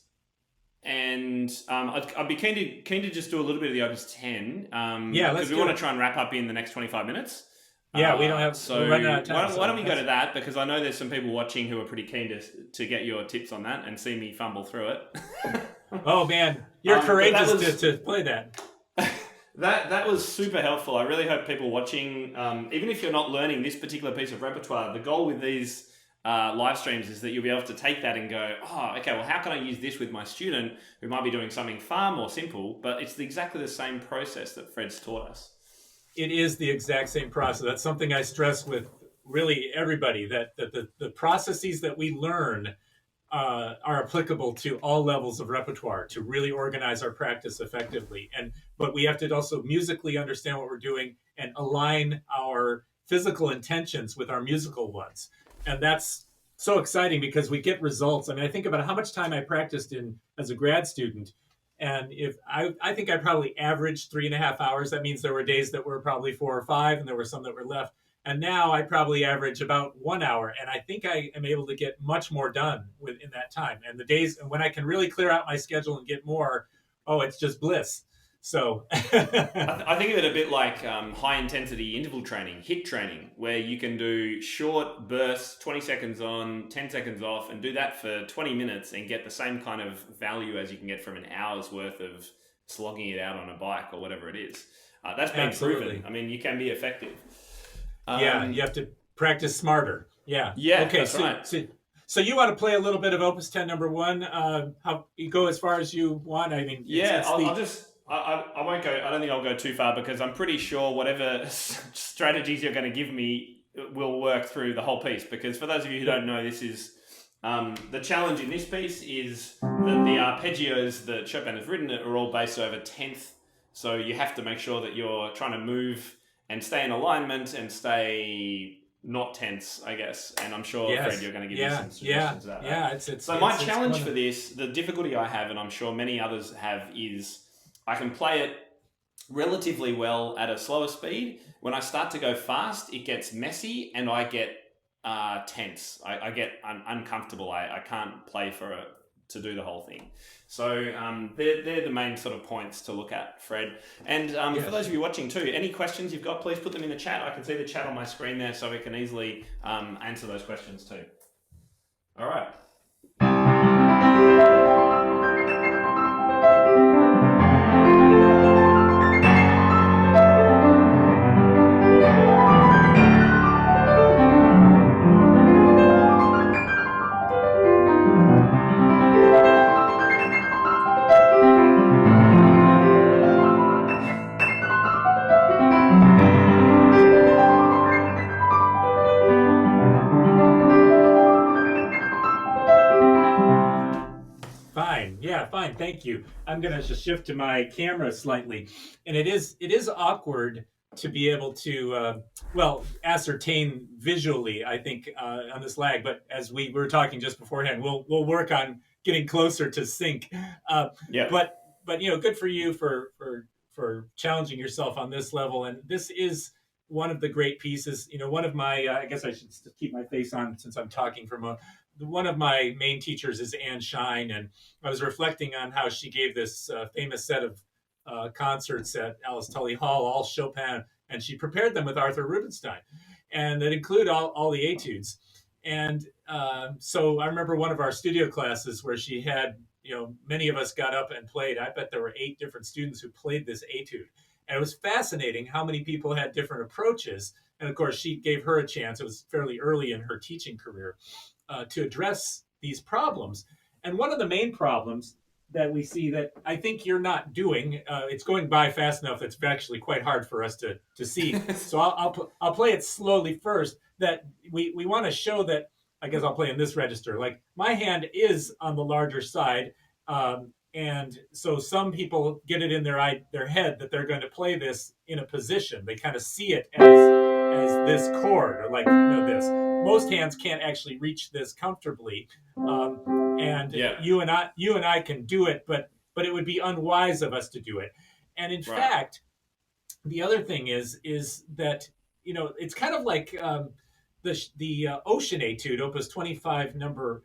and I'd be keen to just do a little bit of the Opus 10. Yeah, let's because we want to try and wrap up in the next 25 minutes. Yeah, we don't have. So we're running out of time. why don't we go to that, because I know there's some people watching who are pretty keen to get your tips on that and see me fumble through it. Oh man, you're courageous to play that. That was super helpful. I really hope people watching, even if you're not learning this particular piece of repertoire, the goal with these live streams is that you'll be able to take that and go, oh, okay, well, how can I use this with my student who might be doing something far more simple, but it's exactly the same process that Fred's taught us. It is the exact same process. That's something I stress with really everybody, that the processes that we learn are applicable to all levels of repertoire to really organize our practice effectively. But we have to also musically understand what we're doing and align our physical intentions with our musical ones. And that's so exciting because we get results. I mean, I think about how much time I practiced as a grad student. And if I think I probably averaged 3.5 hours. That means there were days that were probably 4 or 5, and there were some that were left. And now I probably average about 1 hour, and I think I am able to get much more done in that time. And the days when I can really clear out my schedule and get more, it's just bliss. So I think of it a bit like high intensity interval training, HIIT training, where you can do short bursts, 20 seconds on, 10 seconds off, and do that for 20 minutes and get the same kind of value as you can get from an hour's worth of slogging it out on a bike or whatever it is. That's been proven. I mean, you can be effective. You have to practice smarter. Yeah. Okay. That's right. So you want to play a little bit of Opus 10 number 1? How you go as far as you want? I mean, I won't go. I don't think I'll go too far because I'm pretty sure whatever strategies you're going to give me will work through the whole piece. Because for those of you who don't know, this is the challenge in this piece is that the arpeggios that Chopin has written are all based over tenth. So you have to make sure that you're trying to move and stay in alignment and stay not tense, I guess. And I'm sure, Fred, you're going to give me some suggestions about that. So my challenge for this, the difficulty I have, and I'm sure many others have, is I can play it relatively well at a slower speed. When I start to go fast, it gets messy and I get tense. I get uncomfortable. I can't play to do the whole thing. So they're the main sort of points to look at, Fred. And for those of you watching too, any questions you've got, please put them in the chat. I can see the chat on my screen there, so we can easily answer those questions too. All right. Fine. Yeah, fine. Thank you. I'm going to just shift to my camera slightly. And it is awkward to be able to well, ascertain visually, I think, on this lag, but as we were talking just beforehand, we'll work on getting closer to sync. Uh, Yeah. but good for you for challenging yourself on this level. And this is one of the great pieces. One of my I guess I should keep my face on since I'm talking for a moment. One of my main teachers is Anne Shine, and I was reflecting on how she gave this famous set of concerts at Alice Tully Hall, all Chopin, and she prepared them with Arthur Rubinstein, and that include all the etudes. And so I remember one of our studio classes where she had, many of us got up and played. I bet there were 8 different students who played this etude. And it was fascinating how many people had different approaches. And of course, she gave her a chance. It was fairly early in her teaching career to address these problems. And one of the main problems that we see that I think you're not doing, it's going by fast enough. It's actually quite hard for us to see. So I'll play it slowly first. That we want to show that. I guess I'll play in this register. Like my hand is on the larger side, and so some people get it in their head that they're going to play this in a position. They kind of see it as this chord, or like this. Most hands can't actually reach this comfortably, and Yeah. you and I can do it, but it would be unwise of us to do it. And in Right. fact, the other thing is that it's kind of like the Ocean Etude, Opus 25, number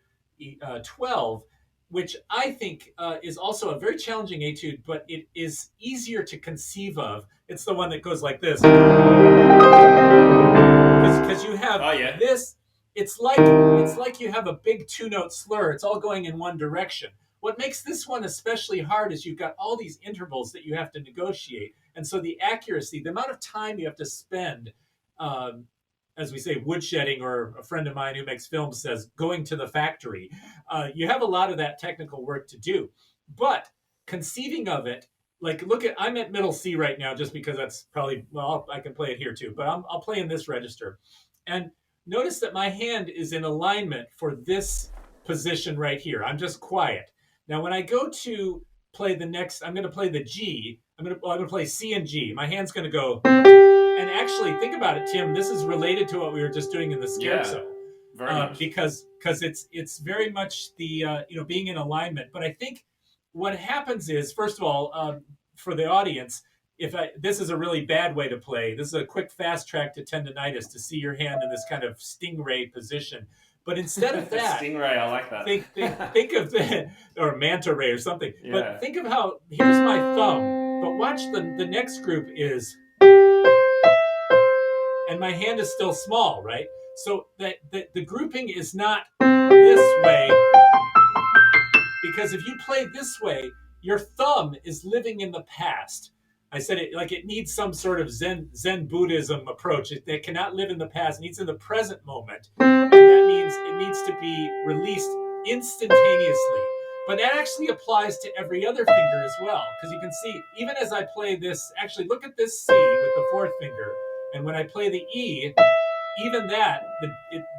12, which I think is also a very challenging etude, but it is easier to conceive of. It's the one that goes like this, because you have Oh, yeah. this. It's like you have a big 2-note slur. It's all going in one direction. What makes this one especially hard is you've got all these intervals that you have to negotiate, and so the accuracy, the amount of time you have to spend, as we say, woodshedding, or a friend of mine who makes films says, going to the factory. You have a lot of that technical work to do, but conceiving of it, like I'm at middle C right now, just because that's probably, well, I can play it here too, but I'll play in this register, and notice that my hand is in alignment for this position right here. I'm just quiet. Now, when I go to play the next, I'm going to play the G. I'm going to play C and G. My hand's going to go. And actually, think about it, Tim. This is related to what we were just doing in the scherzo, very much. because it's very much the being in alignment. But I think what happens is, first of all, for the audience, this is a really bad way to play. This is a quick fast track to tendonitis, to see your hand in this kind of stingray position. But instead of that, stingray, I like that. think of or manta ray or something. Yeah. But think of how, here's my thumb. But watch the next group is, and my hand is still small, right? So that the grouping is not this way, because if you play this way, your thumb is living in the past. I said it like it needs some sort of Zen Buddhism approach. It cannot live in the past. It needs in the present moment. And that means it needs to be released instantaneously. But that actually applies to every other finger as well. Because you can see, even as I play this, actually look at this C with the 4th finger. And when I play the E, even that,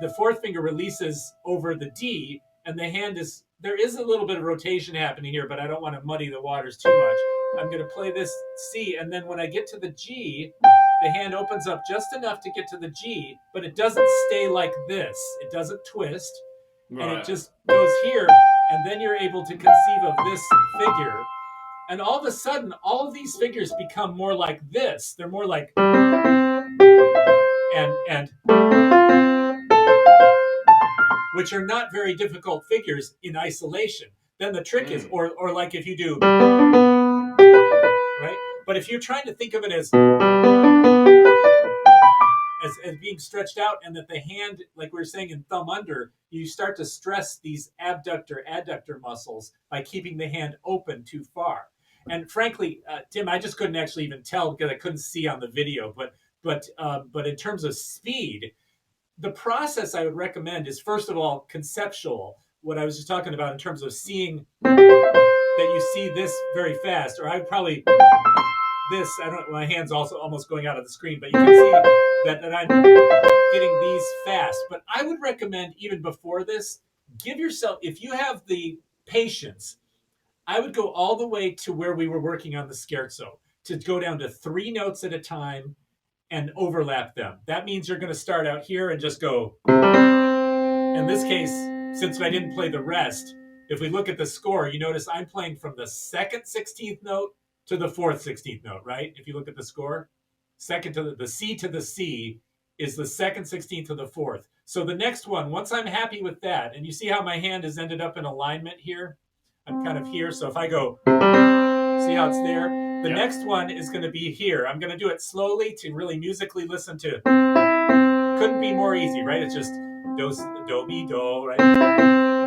the 4th finger releases over the D, and the hand is, there is a little bit of rotation happening here, but I don't want to muddy the waters too much. I'm going to play this C, and then when I get to the G, the hand opens up just enough to get to the G, but it doesn't stay like this. It doesn't twist, Right. and it just goes here, and then you're able to conceive of this figure. And all of a sudden, all of these figures become more like this. They're more like, and which are not very difficult figures in isolation. Then the trick is, or like if you do, right? But if you're trying to think of it as as being stretched out, and that the hand, like we were saying in thumb under, you start to stress these abductor adductor muscles by keeping the hand open too far. And frankly, Tim, I just couldn't actually even tell because I couldn't see on the video. But in terms of speed, the process I would recommend is, first of all, conceptual. What I was just talking about in terms of seeing that you see this very fast, or I would probably this. I don't. My hand's also almost going out of the screen, but you can see that I'm getting these fast. But I would recommend, even before this, give yourself, if you have the patience, I would go all the way to where we were working on the scherzo, to go down to 3 notes at a time and overlap them. That means you're going to start out here and just go. In this case, since I didn't play the rest, if we look at the score, you notice I'm playing from the second 16th note to the fourth 16th note, right? If you look at the score, second to the C to the C is the second 16th to the fourth. So the next one, once I'm happy with that, and you see how my hand has ended up in alignment here? I'm kind of here. So if I go, see how it's there? The next one is going to be here. I'm going to do it slowly to really musically listen to. Couldn't be more easy, right? It's just do, mi, do, right?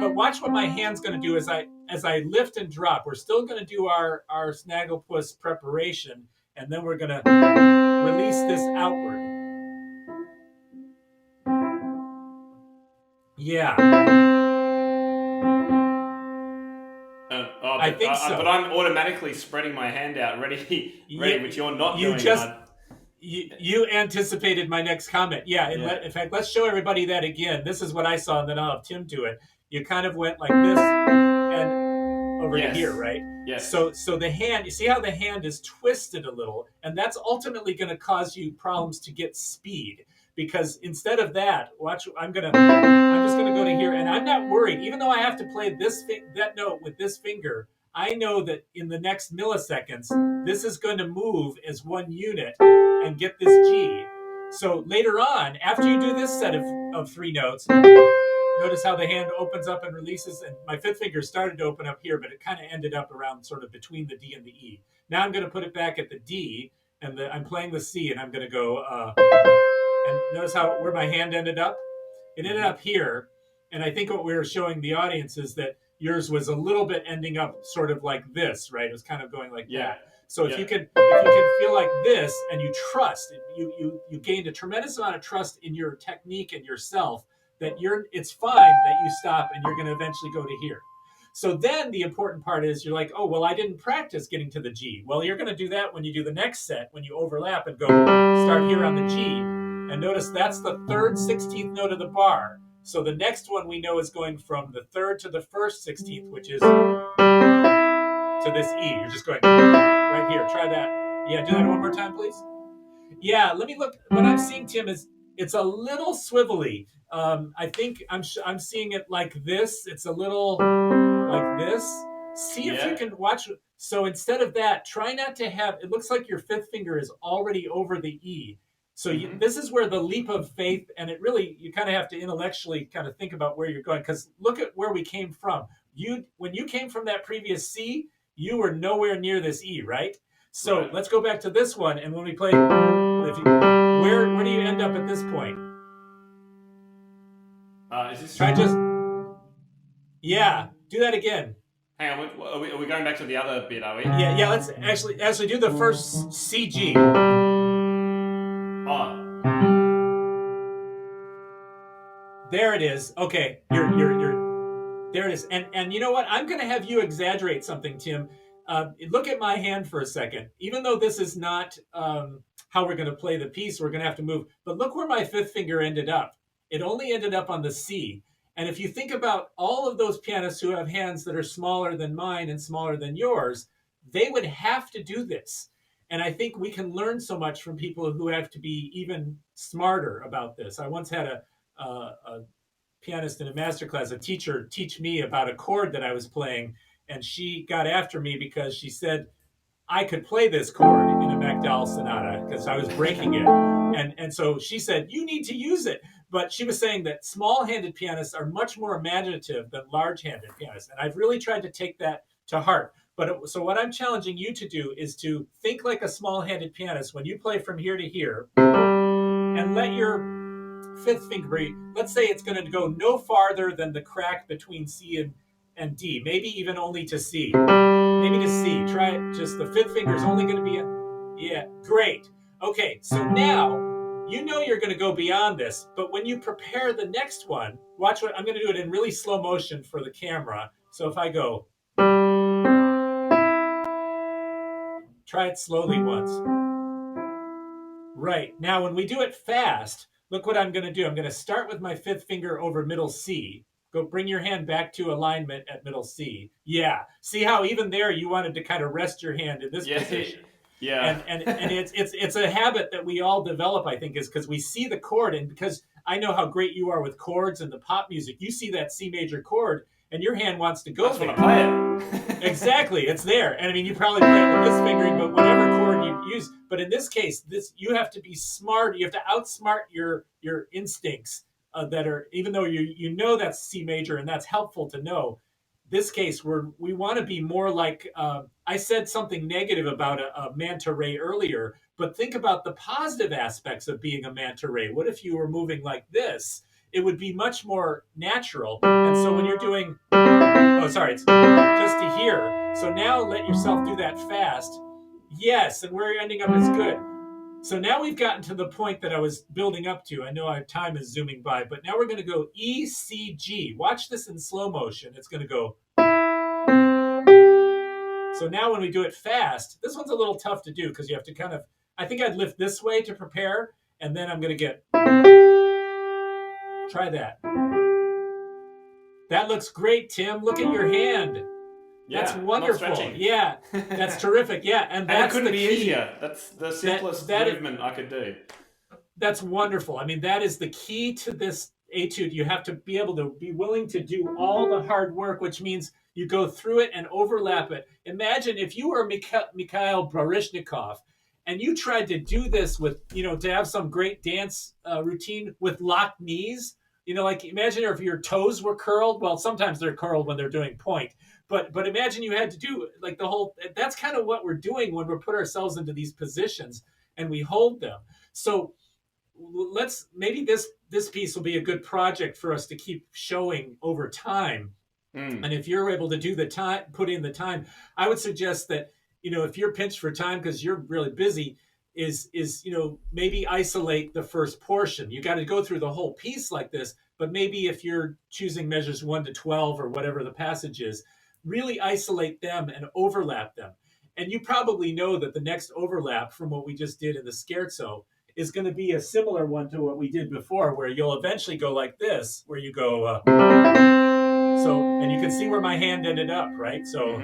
But watch what my hand's going to do as I lift and drop. We're still going to do our Snagglepuss preparation, and then we're going to release this outward. Yeah. I think so. But I'm automatically spreading my hand out, ready, which you're not doing. You anticipated my next comment. Yeah, in fact, let's show everybody that again. This is what I saw, and then I'll have Tim do it. You kind of went like this and over to here, right? Yes. So the hand, you see how the hand is twisted a little, and that's ultimately going to cause you problems to get speed. Because instead of that, watch, I'm just going to go to here, and I'm not worried. Even though I have to play that note with this finger, I know that in the next milliseconds, this is going to move as one unit and get this G. So later on, after you do this set of 3 notes, notice how the hand opens up and releases, and my 5th finger started to open up here, but it kind of ended up around sort of between the D and the E. Now I'm going to put it back at the D, and I'm playing the C, and I'm going to go... and notice where my hand ended up? It ended up here. And I think what we were showing the audience is that yours was a little bit ending up sort of like this, right? It was kind of going like that. So if you can feel like this, and you trust, you gained a tremendous amount of trust in your technique and yourself, that it's fine that you stop and you're going to eventually go to here. So then the important part is you're like, oh, well, I didn't practice getting to the G. Well, you're going to do that when you do the next set, when you overlap and go start here on the G. And notice that's the 3rd 16th note of the bar. So the next one we know is going from the 3rd to the 1st 16th, which is to this E. You're just going right here. Try that. Yeah, do that one more time, please. Yeah, let me look. What I'm seeing, Tim, is it's a little swivelly. I think I'm seeing it like this. It's a little like this. See if you can watch. So instead of that, try not to have, it looks like your 5th finger is already over the E. So this is where the leap of faith, and it really, you kind of have to intellectually kind of think about where you're going, because look at where we came from. When you came from that previous C, you were nowhere near this E, right? So let's go back to this one, and when we play, where do you end up at this point? Is this try do that again. Hang on, are we going back to the other bit, are we? Yeah, let's actually do the first CG. Oh. There it is. Okay, you're there it is. And you know what? I'm going to have you exaggerate something, Tim. Look at my hand for a second. Even though this is not how we're going to play the piece, we're going to have to move. But look where my 5th finger ended up. It only ended up on the C. And if you think about all of those pianists who have hands that are smaller than mine and smaller than yours, they would have to do this. And I think we can learn so much from people who have to be even smarter about this. I once had a pianist in a masterclass, a teacher, teach me about a chord that I was playing, and she got after me because she said I could play this chord in a MacDowell sonata because I was breaking it. And so she said, you need to use it. But she was saying that small-handed pianists are much more imaginative than large-handed pianists. And I've really tried to take that to heart. So what I'm challenging you to do is to think like a small-handed pianist. When you play from here to here, and let your fifth finger be, let's say it's going to go no farther than the crack between C and D, maybe even only to C. Maybe to C. Try it. Just the fifth finger is only going to be yeah, great. Okay, so now you know you're going to go beyond this, but when you prepare the next one, watch what I'm going to do it in really slow motion for the camera. So if I go, try it slowly once. Right. Now, when we do it fast, look what I'm going to do. I'm going to start with my fifth finger over middle C. Go bring your hand back to alignment at middle C. Yeah. See how even there you wanted to kind of rest your hand in this position. Yeah. And it's a habit that we all develop, I think, is because we see the chord, and because I know how great you are with chords and the pop music, you see that C major chord and your hand wants to go there. I just want to play it. Exactly, it's there. And I mean, you probably play it with this fingering, but whatever chord you use. But in this case, you have to be smart. You have to outsmart your instincts that are, even though you know that's C major and that's helpful to know. This case, we want to be more like, I said something negative about a manta ray earlier, but think about the positive aspects of being a manta ray. What if you were moving like this? It would be much more natural. And so when you're doing, oh, sorry, it's just to hear. So now let yourself do that fast. Yes, and where you're ending up is good. So now we've gotten to the point that I was building up to. I know our time is zooming by, but now we're going to go E, C, G. Watch this in slow motion. It's going to go. So now when we do it fast, this one's a little tough to do because you have to kind of, I think I'd lift this way to prepare, and then I'm going to get, try that. That looks great, Tim. Look at your hand. Yeah, that's wonderful. Yeah, that's terrific. Yeah, and it couldn't be easier. That's the simplest movement I could do. That's wonderful. I mean, that is the key to this etude. You have to be able to be willing to do all the hard work, which means you go through it and overlap it. Imagine if you were Mikhail Baryshnikov and you tried to do this with, to have some great dance routine with locked knees. Like imagine if your toes were curled. Well, sometimes they're curled when they're doing point. But imagine you had to do like the whole, that's kind of what we're doing when we put ourselves into these positions and we hold them. So maybe this piece will be a good project for us to keep showing over time. And if you're able to do the time, put in the time, I would suggest that, if you're pinched for time because you're really busy, is maybe isolate the first portion. You got to go through the whole piece like this, but maybe if you're choosing measures 1 to 12 or whatever the passage is, really isolate them and overlap them. And you probably know that the next overlap from what we just did in the scherzo is going to be a similar one to what we did before, where you'll eventually go like this, where you go, and you can see where my hand ended up, right? So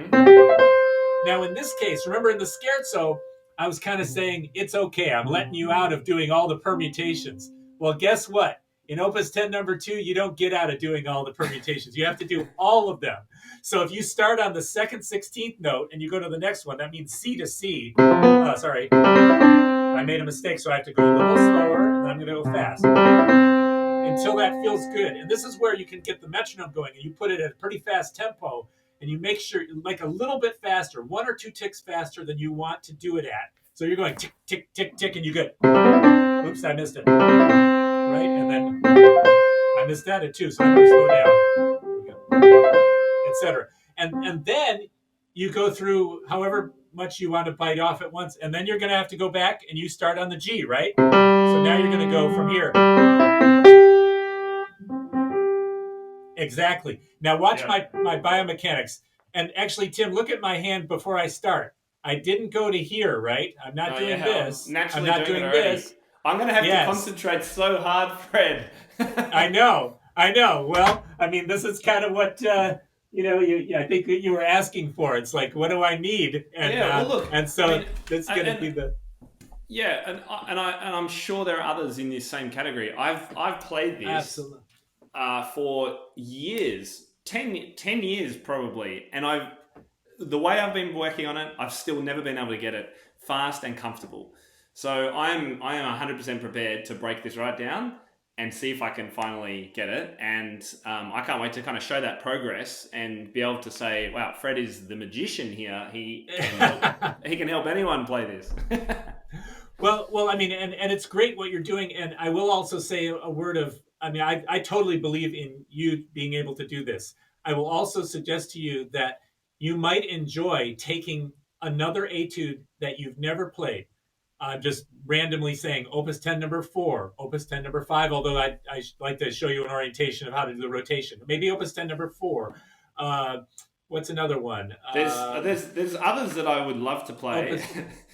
now in this case, remember in the scherzo, I was kind of saying, it's okay, I'm letting you out of doing all the permutations. Well, guess what? In Opus 10 number 2, you don't get out of doing all the permutations. You have to do all of them. So if you start on the second 16th note and you go to the next one, that means C to C. Sorry. I made a mistake, so I have to go a little slower, and then I'm going to go fast until that feels good. And this is where you can get the metronome going, and you put it at a pretty fast tempo, and you make sure, like a little bit faster, 1 or 2 ticks faster than you want to do it at. So you're going tick, tick, tick, tick, and you get, oops, I missed it. Right? And then I missed that at 2, so I'm going to slow down, etc. And then you go through however much you want to bite off at once, and then you're going to have to go back and you start on the G, right? So now you're going to go from here. Exactly. Now watch my biomechanics. And actually, Tim, look at my hand before I start. I didn't go to here, right? I'm not doing this. I'm not doing this. I'm going to have to concentrate so hard, Fred. I know. Well, I mean, this is kind of what... I think you were asking for. It's like, what do I need? And look, and so that's going to be the. Yeah, and I'm sure there are others in this same category. I've played this absolutely for years, 10 years probably, and the way I've been working on it, I've still never been able to get it fast and comfortable. So I am 100% prepared to break this right down and see if I can finally get it. And I can't wait to kind of show that progress and be able to say, wow, Fred is the magician here. He can help anyone play this. Well, I mean, and it's great what you're doing. And I will also say a word of, I mean, I totally believe in you being able to do this. I will also suggest to you that you might enjoy taking another etude that you've never played. Just randomly saying Opus 10 number 4, Opus 10 number 5, although I like to show you an orientation of how to do the rotation. Maybe Opus 10 number 4. Uh, what's another one? There's others that I would love to play.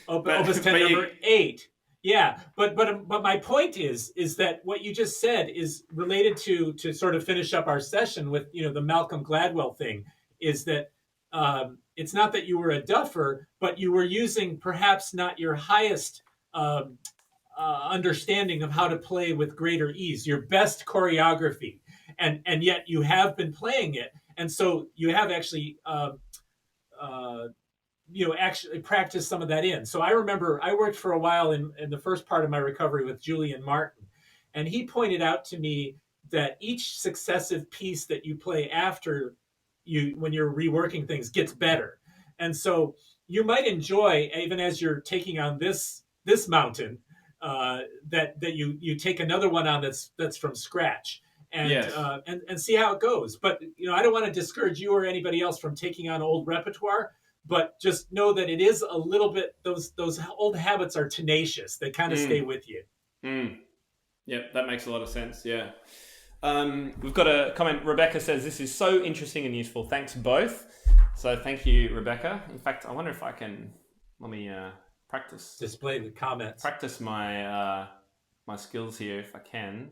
Opus 10 number 8. Yeah, but my point is that what you just said is related to sort of finish up our session with the Malcolm Gladwell thing. Is that it's not that you were a duffer, but you were using perhaps not your highest understanding of how to play with greater ease, your best choreography, and yet you have been playing it, and so you have actually. Actually practice some of that in. So I remember I worked for a while in the first part of my recovery with Julian Martin, and he pointed out to me that each successive piece that you play after when you're reworking things, gets better. And so you might enjoy, even as you're taking on this mountain, that you take another one on that's from scratch. And, yes. And see how it goes. But I don't want to discourage you or anybody else from taking on old repertoire. But just know that it is a little bit, those old habits are tenacious. They kind of stay with you. Yep, that makes a lot of sense. Yeah. We've got a comment. Rebecca says, this is so interesting and useful. Thanks both. So thank you, Rebecca. In fact, I wonder if I can, let me practice. Display the comments. Practice my my skills here if I can.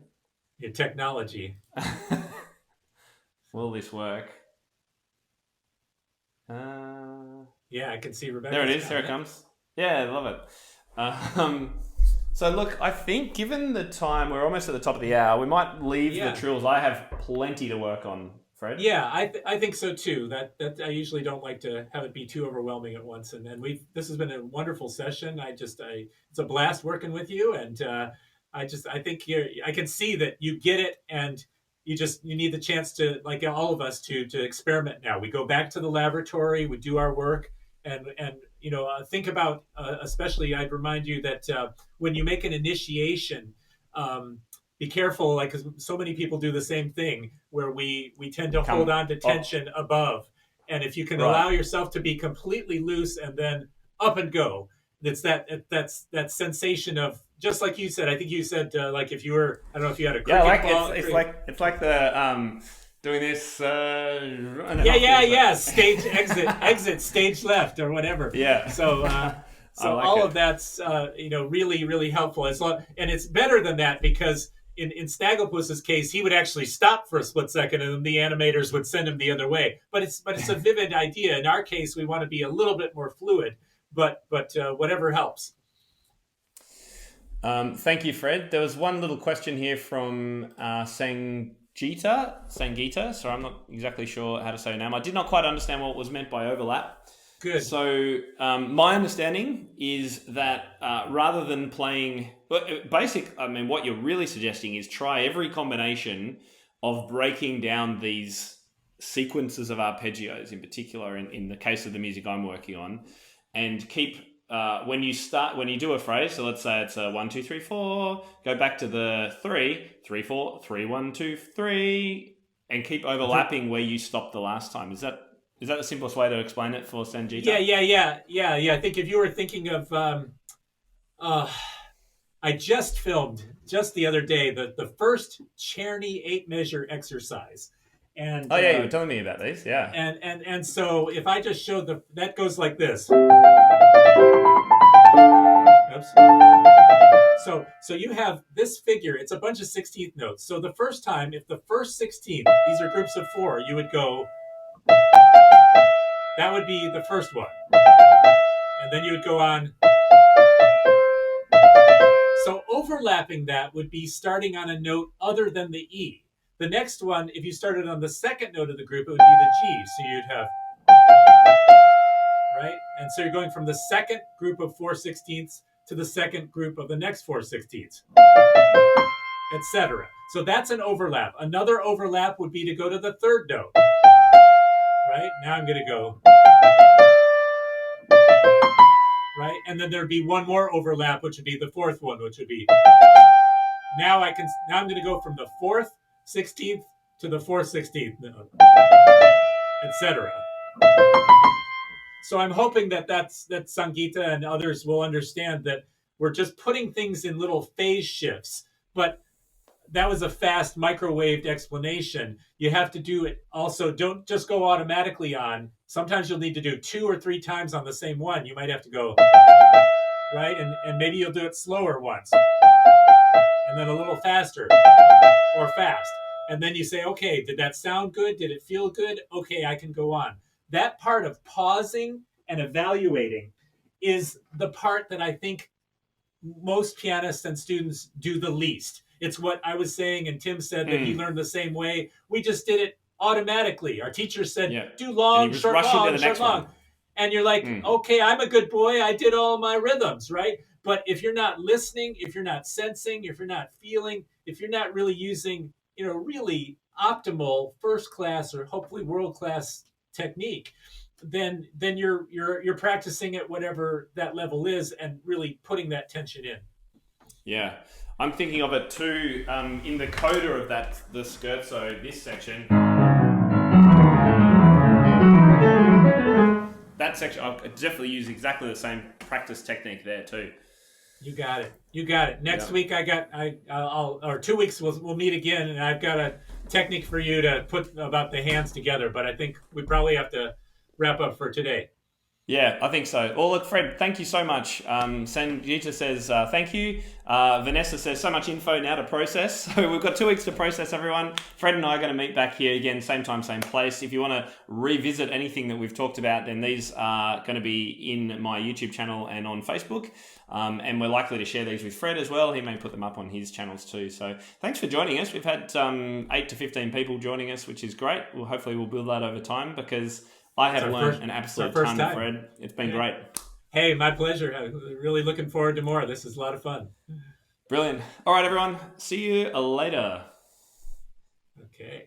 Your technology. Will this work? Yeah, I can see Rebecca. There it is. Here it comes. Yeah, I love it. So look, I think given the time, we're almost at the top of the hour, we might leave the trills. I have plenty to work on, Fred. Yeah, I think so too. That I usually don't like to have it be too overwhelming at once. And then this has been a wonderful session. It's a blast working with you. And I think I can see that you get it, and you need the chance to, like all of us, to experiment now. We go back to the laboratory, we do our work, and think about, especially I'd remind you that when you make an initiation, be careful, like, because so many people do the same thing where we tend to hold on to tension above. And if you can allow yourself to be completely loose and then up and go, that's that sensation of, just like you said, I think you said, like if you were, I don't know if you had a cricket ball. It's like the doing this. Stage exit, stage left, or whatever. Yeah. So all of that's really, really helpful. And it's better than that, because in Snagglepuss's case, he would actually stop for a split second, and then the animators would send him the other way. But it's a vivid idea. In our case, we want to be a little bit more fluid, but whatever helps. Thank you, Fred. There was one little question here from Sangeeta. So I'm not exactly sure how to say her name. I did not quite understand what was meant by overlap. Good. So my understanding is that rather than playing, what you're really suggesting is try every combination of breaking down these sequences of arpeggios, in particular, in the case of the music I'm working on, and keep when you do a phrase. So let's say it's a 1 2 3 4. Go back to the 3 3 4 3 1 2 3, and keep overlapping where you stopped the last time. Is that the simplest way to explain it for Sangeeta? Yeah. I think if you were thinking of, I just filmed just the other day the first Czerny 8-measure exercise. And you were telling me about these, yeah. And so if I just showed that goes like this. Oops. So you have this figure. It's a bunch of 16th notes. So the first time, if the first 16th, these are groups of 4, you would go. That would be the first one. And then you would go on. So overlapping that would be starting on a note other than the E. The next one, if you started on the second note of the group, it would be the G. So you'd have, right? And so you're going from the second group of 4/16ths to the second group of the next 4/16ths, etc. So that's an overlap. Another overlap would be to go to the third note. Right? Now I'm going to go. right? And then there'd be one more overlap, which would be the fourth one, which would be now I'm going to go from the fourth 16th to the fourth 16th, etc. So I'm hoping that that Sangeeta and others will understand that we're just putting things in little phase shifts, but that was a fast microwaved explanation. You have to do it also. Don't just go automatically on. Sometimes you'll need to do 2 or 3 times on the same one. You might have to go, right? And maybe you'll do it slower once, and then a little faster or fast. And then you say, okay, did that sound good? Did it feel good? Okay, I can go on. That part of pausing and evaluating is the part that I think most pianists and students do the least. It's what I was saying, and Tim said that he learned the same way. We just did it automatically. Our teacher said, do long, short, long, short, long. And you're like, okay, I'm a good boy. I did all my rhythms, right? But if you're not listening, if you're not sensing, if you're not feeling, if you're not really using, really optimal first class or hopefully world class technique, then you're practicing at whatever that level is and really putting that tension in. Yeah, I'm thinking of it too in the coda of the scherzo, this section. That section, I'll definitely use exactly the same practice technique there too. You got it. Next week or 2 weeks we'll meet again, and I've got a technique for you to put about the hands together. But I think we probably have to wrap up for today. Yeah, I think so. Well, look, Fred, thank you so much. Sangeeta says thank you. Vanessa says so much info now to process. So we've got 2 weeks to process, everyone. Fred and I are going to meet back here again, same time, same place. If you want to revisit anything that we've talked about, then these are going to be in my YouTube channel and on Facebook. And we're likely to share these with Fred as well. He may put them up on his channels too. So thanks for joining us. We've had 8 to 15 people joining us, which is great. Hopefully we'll build that over time because I have learned an absolute ton, Fred. It's been great. Hey, my pleasure. Really looking forward to more. This is a lot of fun. Brilliant. All right, everyone. See you later. Okay.